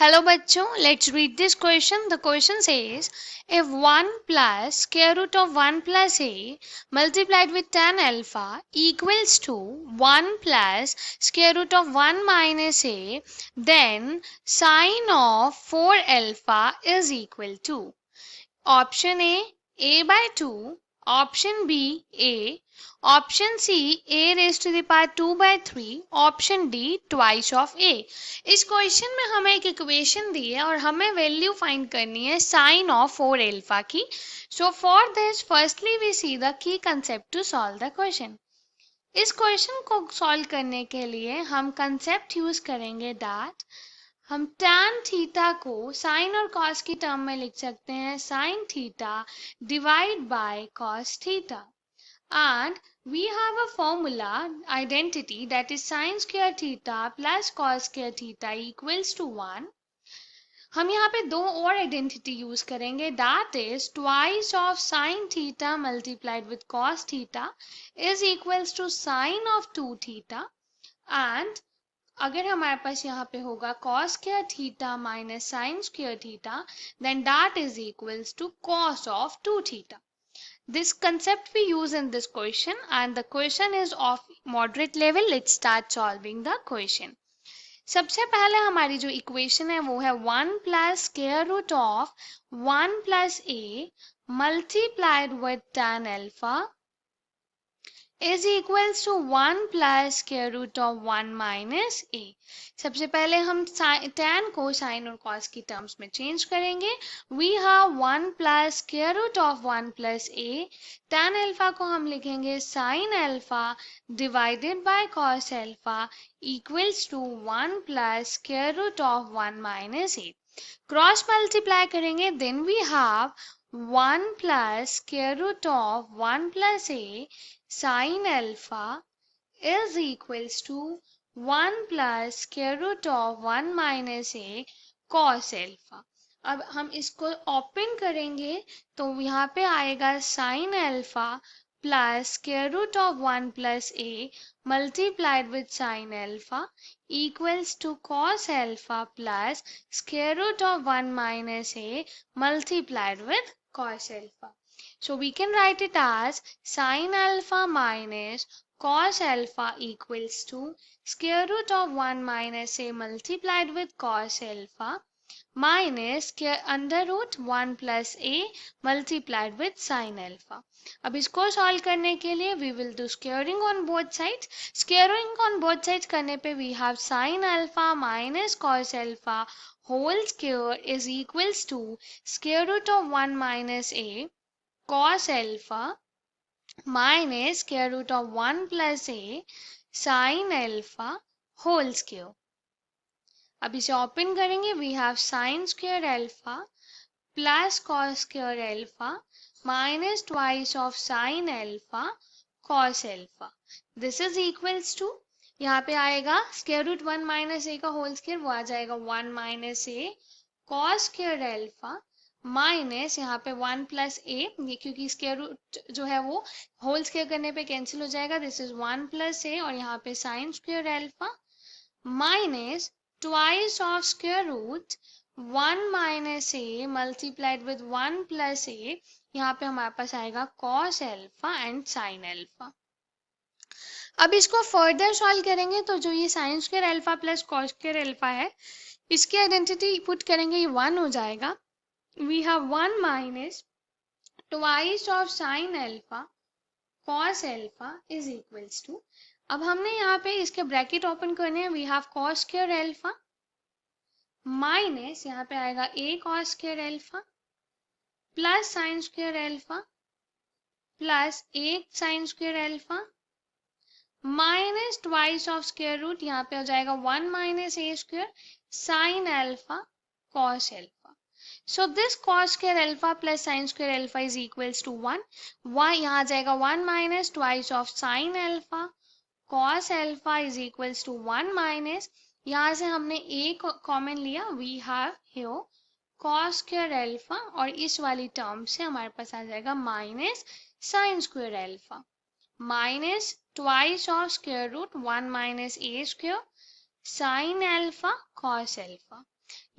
Hello बच्चों, let's read this question. The question says, if 1 plus square root of 1 plus a multiplied with tan alpha equals to 1 plus square root of 1 minus a, then sine of 4 alpha is equal to option A by 2, option B, A, option C, A raised to the power 2 by 3, option D twice of a. इस question में हमें एक equation दी है और हमें value find करनी है sign of 4 alpha की। So for this firstly we see the key concept to solve the question. इस क्वेश्चन को सॉल्व करने के लिए हम कंसेप्ट यूज करेंगे दैट हम tan थीटा को साइन और कॉस की टर्म में लिख सकते हैं sine theta divide by cos theta and we have a formula identity that is sin square theta plus cos square theta equals to 1। हम यहाँ पे दो और आइडेंटिटी यूज करेंगे that is twice of sine theta multiplied with cos theta is equals to sine of 2 theta and अगर हमारे पास यहाँ पे होगा cos square theta minus sin square theta then that is equals to cos of 2 theta। This concept we use in this question and the question is of moderate level. Let's start solving the question। सबसे पहले हमारी जो equation है वो है 1 plus square root of 1 plus a multiplied with tan alpha is equals to 1 plus square root of 1 minus a। सबसे पहले हम tan को sin और cos की टर्म्स में चेंज करेंगे। We have 1 plus square root of 1 plus a। tan alpha को हम लिखेंगे sin alpha divided by cos alpha equals to 1 plus square root of 1 minus a। Cross multiply करेंगे then we have 1 plus square root of 1 plus a sin alpha is equals to 1 plus square root of 1 minus a cos alpha। अब हम इसको open करेंगे तो यहाँ पे आएगा sin alpha plus square root of 1 plus a multiplied with sin alpha equals to cos alpha plus square root of 1 minus a multiplied with cos alpha। So we can write it as sin alpha minus cos alpha equals to square root of 1 minus a multiplied with cos alpha minus under root 1 plus a multiplied with sin alpha। अब इसको solve करने के लिए we will do squaring on both sides। Squaring on both sides करने पे we have sin alpha minus cos alpha whole square is equals to square root of 1 minus a cos alpha minus square root of 1 plus a sin alpha whole square। अब इसे open करेंगे we have sin square alpha plus cos square alpha minus twice of sin alpha cos alpha। This is equals to यहाँ पे आएगा square root 1 minus a का whole square वो आ जाएगा 1 minus a cos square alpha minus यहाँ पे 1 plus ए ये क्योंकि स्क्वायर रूट जो है वो होल स्क्वायर करने पे कैंसिल हो जाएगा दिस इज 1 प्लस ए और यहाँ पे sine square alpha minus twice of square root 1 minus a multiplied with 1 plus a यहाँ पे हमारे पास आएगा cos alpha and sine alpha. अब इसको फर्दर सॉल्व करेंगे तो जो ये sine square alpha plus cos square alpha है इसकी आइडेंटिटी पुट करेंगे ये 1 हो जाएगा। We have 1 minus twice of sin alpha cos alpha is equals to अब हमने यहाँ पे इसके ब्रैकेट ओपन करने हैं we have cos square alpha minus यहाँ पे आएगा a cos square alpha plus sin square alpha plus a sin square alpha minus twice of square root यहाँ पे हो जाएगा 1 minus a square sin alpha cos alpha। So this cos square alpha plus sin square alpha is equals to 1। यहाँ आ जाएगा 1 minus twice of sin alpha cos alpha is equals to 1 minus यहाँ से हमने a common लिया we have here cos square alpha और इस वाली term से हमारे पास आ जाएगा minus sin square alpha minus twice of square root 1 minus a square sine alpha cos alpha,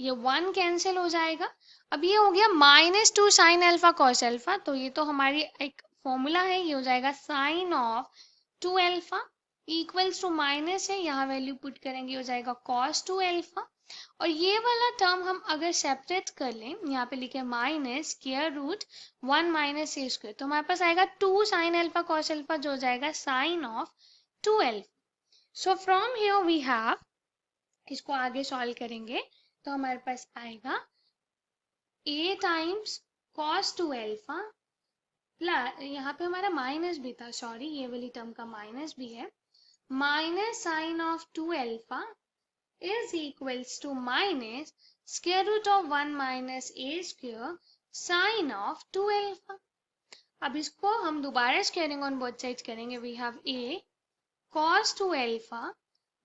ये 1 कैंसिल हो जाएगा। अब ये हो गया -2 साइन एल्फा कॉस एल्फा, तो ये तो हमारी एक फॉर्मूला है, ये हो जाएगा sine of 2 alpha equals to minus है, यहाँ वैल्यू पुट करेंगे, हो जाएगा कॉस 2 एल्फा। और ये वाला टर्म हम अगर सेपरेट कर लें, यहाँ पे लिखे minus square root 1 minus a square, तो हमारे पास आएगा 2 साइन एल्फा कॉस एल्फा, जो हो जाएगा sine of 2 alpha. So from here we have, इसको आगे सॉल्व करेंगे तो हमारे पास आएगा a times cos 2 alpha plus, यहाँ पे हमारा माइनस भी था, सॉरी ये वाली टर्म का माइनस भी है, minus sine of 2 alpha is equals to minus square root of 1 minus a square sine of 2 alpha. अब इसको हम दोबारा स्क्वायरिंग ऑन बोथ साइड्स करेंगे, we have a cos 2 alpha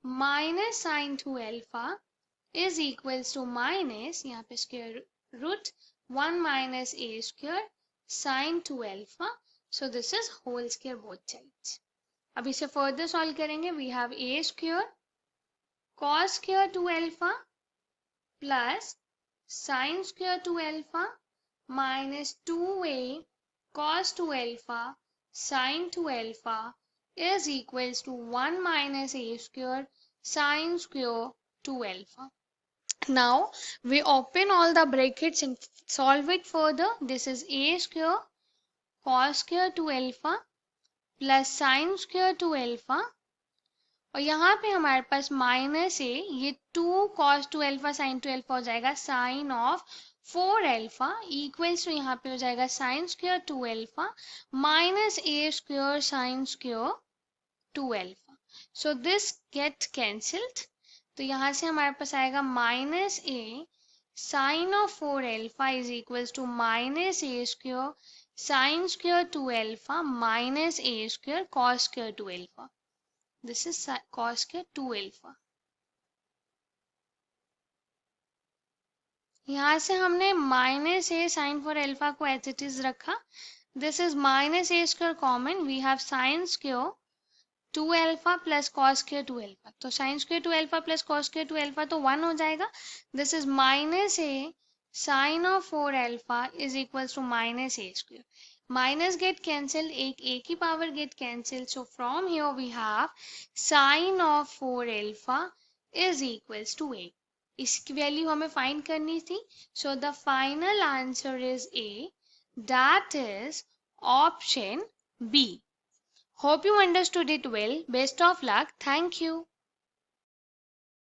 minus sine 2 alpha is equals to minus, यहाँ पे square root 1 minus a square sin 2 alpha. So this is whole square both sides. अब इसे further solve करेंगे, we have a square cos square 2 alpha plus sin square 2 alpha minus 2a cos 2 alpha sin 2 alpha is equals to 1 minus a square sin square 2 alpha. Now we open all the brackets and solve it further. This is a square cos square 2 alpha plus sin square 2 alpha, और यहाँ पे हमारे पास minus है, ये 2 cos 2 alpha sin 2 alpha हो जाएगा sine of 4 alpha equals to, यहाँ पे हो जाएगा sin square 2 alpha minus a square sin square 2 alpha. So this gets cancelled. तो यहाँ से हमारे पास आएगा minus a sine of 4 alpha is equals to minus a square sine square 2 alpha minus a square cos square 2 alpha, this is cos square 2 alpha. यहाँ से हमने minus a sine 4 alpha को एज इट इज रखा, this is minus a square common, we have sine square 2 alpha plus cos square 2 alpha, तो sine square 2 alpha plus cos square 2 alpha तो 1 हो जाएगा। This is minus a sine of 4 alpha is equals to minus a square, minus get cancel, एक a की power get cancel, so from here we have sine of 4 alpha is equals to a. इसकी value हमें find करनी थी, so the final answer is a, that is option B. Hope you understood it well. Best of luck. Thank you.